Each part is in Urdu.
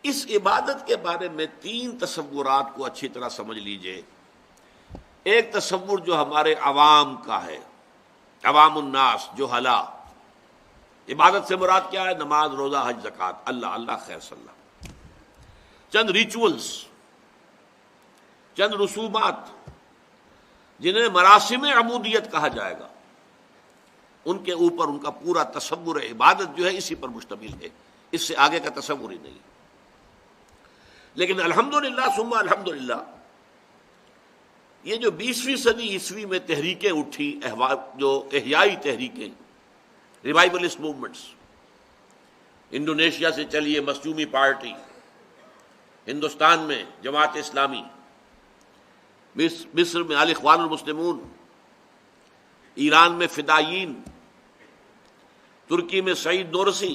اس عبادت کے بارے میں تین تصورات کو اچھی طرح سمجھ لیجئے۔ ایک تصور جو ہمارے عوام کا ہے، عوام الناس، جو حلا عبادت سے مراد کیا ہے؟ نماز، روزہ، حج، زکوٰۃ، اللہ اللہ خیر صلی اللہ، چند ریچولز، چند رسومات جنہیں مراسم عبودیت کہا جائے گا، ان کے اوپر ان کا پورا تصور عبادت جو ہے اسی پر مشتمل ہے، اس سے آگے کا تصور ہی نہیں۔ لیکن الحمدللہ ثم الحمدللہ یہ جو 20ویں صدی عیسوی میں تحریکیں اٹھی، جو احیائی تحریکیں، ریوائولسٹ موومنٹس، انڈونیشیا سے چلیے مظلومی پارٹی، ہندوستان میں جماعت اسلامی، مصر میں الاخوان المسلمون، ایران میں فدائیین، ترکی میں سعید نورسی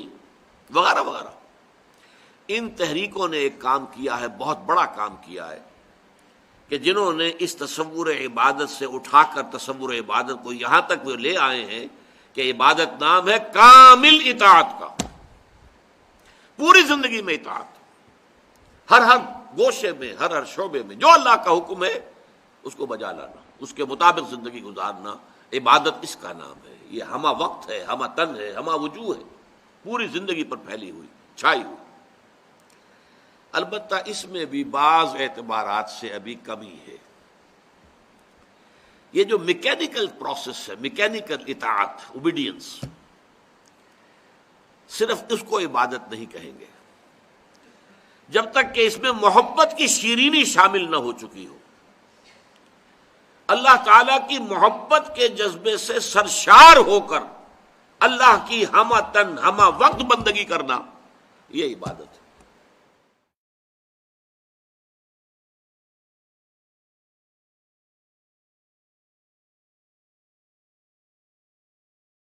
وغیرہ وغیرہ، ان تحریکوں نے ایک کام کیا ہے، بہت بڑا کام کیا ہے، کہ جنہوں نے اس تصور عبادت سے اٹھا کر تصور عبادت کو یہاں تک وہ لے آئے ہیں کہ عبادت نام ہے کامل اطاعت کا، پوری زندگی میں اطاعت، ہر گوشے میں، ہر شعبے میں جو اللہ کا حکم ہے اس کو بجا لانا، اس کے مطابق زندگی گزارنا، عبادت اس کا نام ہے۔ یہ ہمہ وقت ہے، ہمہ تن ہے، ہمہ وجوہ ہے، پوری زندگی پر پھیلی ہوئی، چھائی ہوئی۔ البتہ اس میں بھی بعض اعتبارات سے ابھی کمی ہے۔ یہ جو میکینیکل پروسیس ہے، میکینیکل اطاعت، اوبیڈینس، صرف اس کو عبادت نہیں کہیں گے جب تک کہ اس میں محبت کی شیرینی شامل نہ ہو چکی ہو۔ اللہ تعالیٰ کی محبت کے جذبے سے سرشار ہو کر اللہ کی ہمہ تن ہمہ وقت بندگی کرنا، یہ عبادت ہے۔